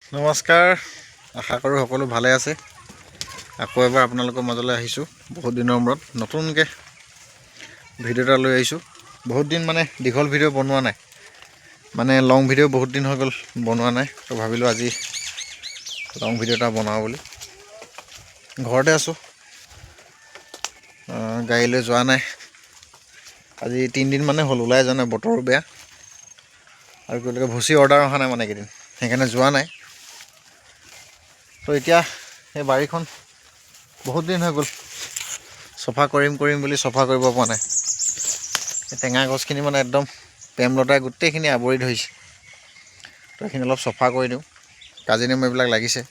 নমস্কাৰ, আশা কৰোঁ সকলো ভালে আছে। আকৌ এবাৰ আপোনালোকৰ মাজলৈ আহিছোঁ। বহুত দিনৰ মূৰত নতুনকৈ ভিডিঅ' এটা লৈ আহিছোঁ। বহুত দিন মানে দীঘল ভিডিঅ' বনোৱা নাই, মানে লং ভিডিঅ' বহুত দিন হৈ গ'ল বনোৱা নাই। তো ভাবিলোঁ আজি লং ভিডিঅ' এটা বনাওঁ বুলি। ঘৰতে আছোঁ, গাড়ীলৈ যোৱা নাই। আজি 3 দিন মানে হ'ল ওলাই যোৱা নাই, বতৰো বেয়া আৰু তেওঁলোকে ভুচি অৰ্ডাৰ অহা নাই মানে এইকেইদিন, সেইকাৰণে যোৱা নাই। তো এতিয়া এই বাৰীখন বহুত দিন হৈ গ'ল চফা কৰিম বুলি চফা কৰিব পৰা নাই। এই টেঙা গছখিনি মানে একদম প্ৰেমলতাই গোটেইখিনি আৱৰি ধৰিছে। তো এইখিনি অলপ চফা কৰি দিওঁ। কাজি নেমু এইবিলাক লাগিছে,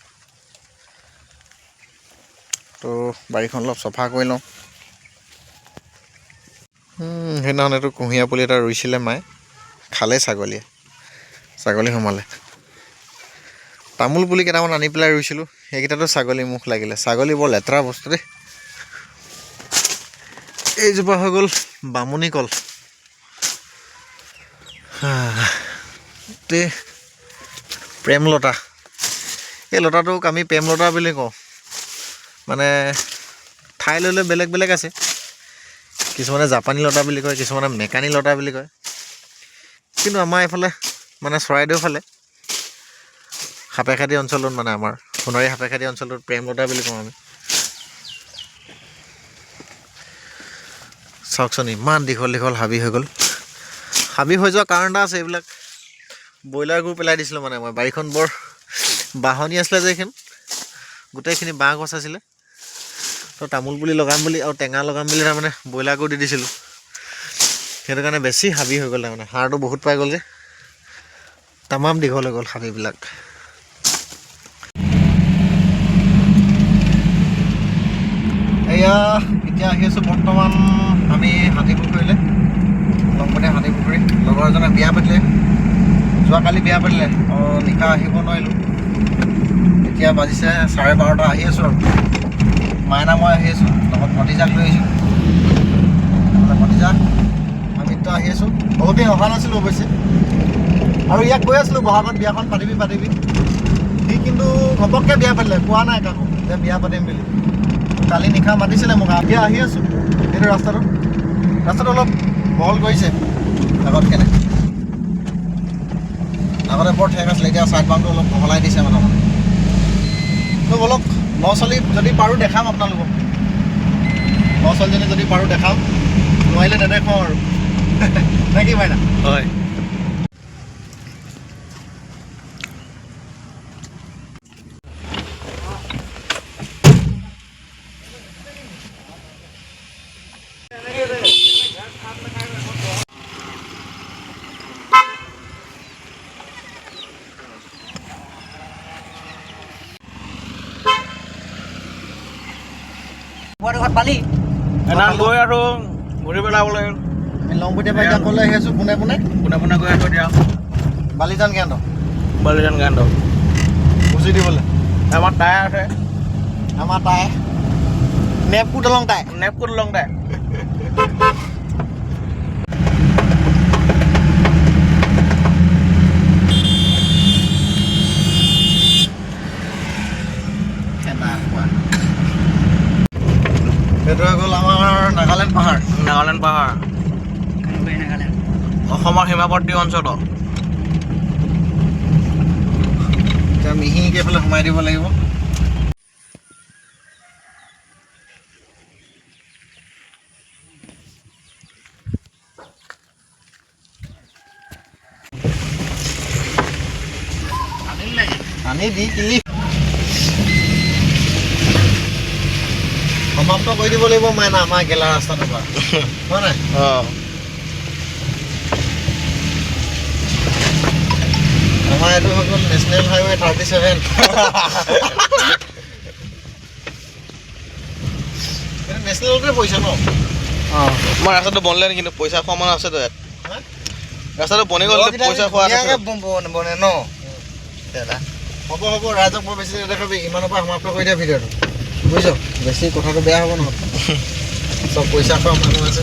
তো বাৰীখন অলপ চফা কৰি লওঁ। সেইদিনাখন এইটো কুঁহিয়াৰ পুলি এটা ৰুইছিলে মায়ে, খালে ছাগলী সোমালে। তামোল পুলি কেইটামান আনি পেলাই ৰুইছিলোঁ, সেইকেইটাতো ছাগলী মুখ লাগিলে। ছাগলী বৰ লেতেৰা বস্তু দেই। এইজোপা হৈ গ'ল বামুণী কল। প্ৰেমলতা, এই লতাটোক আমি প্ৰেমলতা বুলি কওঁ। মানে ঠাই লৈ লৈ বেলেগ বেলেগ আছে। কিছুমানে জাপানী লতা বুলি কয়, কিছুমানে মেকানি লতা বুলি কয়। কিন্তু আমাৰ এইফালে মানে চৰাইদেউ ফালে সাপেখাতি অঞ্চলত, মানে আমাৰ সোণাৰী সাপেখাতি অঞ্চলটোত প্ৰেমলতা বুলি কওঁ আমি। চাওকচোন ইমান দীঘল দীঘল হাবি হৈ গ'ল। হাবি হৈ যোৱা কাৰণ এটা আছে, এইবিলাক ব্ৰইলাৰ গু পেলাই দিছিলোঁ। মানে মই বাৰীখন বৰ বাহনি আছিলে যে, এইখন গোটেইখিনি বাঁহ গছ আছিলে। তো তামোল পুলি লগাম বুলি আৰু টেঙা লগাম বুলি তাৰমানে ব্ৰইলাৰ গু দি দিছিলোঁ। সেইটো কাৰণে বেছি হাবি হৈ গ'ল, তাৰমানে সাৰটো বহুত পাই গ'ল যে, তামাম দীঘল হৈ গ'ল হাবিবিলাক। এয়া এতিয়া আহি আছোঁ বৰ্তমান আমি হাতীপুখুৰীলৈ, লংপটীয়া হাতীপুখুৰী। লগৰ এজনে বিয়া পাতিলে, যোৱাকালি বিয়া পাতিলে, নিশা আহিব নোৱাৰিলোঁ। এতিয়া বাজিছে 12:30। আহি আছোঁ আৰু মাইনা মই আহি আছোঁ, লগত ভতিজাক লৈ আহিছোঁ। ভতিজা আমিতো আহি আছোঁ। বহুত দিন অহা নাছিলোঁ অৱশ্যে, আৰু ইয়াক কৈ আছিলোঁ বহাগত বিয়াখন পাতিবি। সি কিন্তু ঘপককৈ বিয়া পাতিলে, কোৱা নাই কাকো যে বিয়া পাতিম বুলি। কালি নিশা মাতিছিলে মোক। এতিয়া আহি আছোঁ। এইটো ৰাস্তাটো অলপ বহল কৰিছে আগতে বৰ ঠেক আছিলে, এতিয়া ছাইড বাউণ্ডটো অলপ বহলাই দিছে মানে। তো অলপ ল'ৰা ছোৱালী যদি পাৰোঁ দেখাম আপোনালোকক। ল'ৰা ছোৱালীজনী যদি পাৰোঁ দেখাম, নোৱাৰিলে নেদেখাওঁ আৰু নে কি মাইনা? হয়। পালি গৈ আৰু ঘূৰি পেলাবলৈ লংপটীয়া পৰা এতিয়া ক'লৈ আহি আছোঁ? পোনে পোনে গৈ আছোঁ এতিয়া বালিজান কেন্দ্ৰ বুজি দিবলৈ। আমাৰ টাই আছে, নেপকো দলং টাই। সেইটো হৈ গ'ল আমাৰ নাগালেণ্ড পাহাৰ। অসমৰ সীমাৱৰ্তী অঞ্চল। এতিয়া মিহিকৈ এইফালে সোমাই দিব লাগিব। আনি দি কিলি সমাপ্ত কৰি দিব লাগিব মাইনা, আমাৰ গেলা ৰাস্তাটো পৰা হয় নাই? আমাৰ এইটো হৈ গ'ল নেশ্যনেল হাইৱে 37। নেশ্যনেলতে পইচা ন? আমাৰ ৰাস্তাটো বনিলে কিন্তু পইচা খোৱা মানুহ আছেতো ইয়াত। ৰাস্তাটো বনি গ'ল, পইচা খোৱা বনে ন? হ'ব ৰাইজক বৰ বেছি দেখাবি। ইমানৰ পৰা সমাপ্ত কৰি দিয়া ভিডিঅ'টো, বুজিছ? বেছি কথাটো বেয়া হ'ব নহয়। চব পইচা খোৱা মানুহ আছে।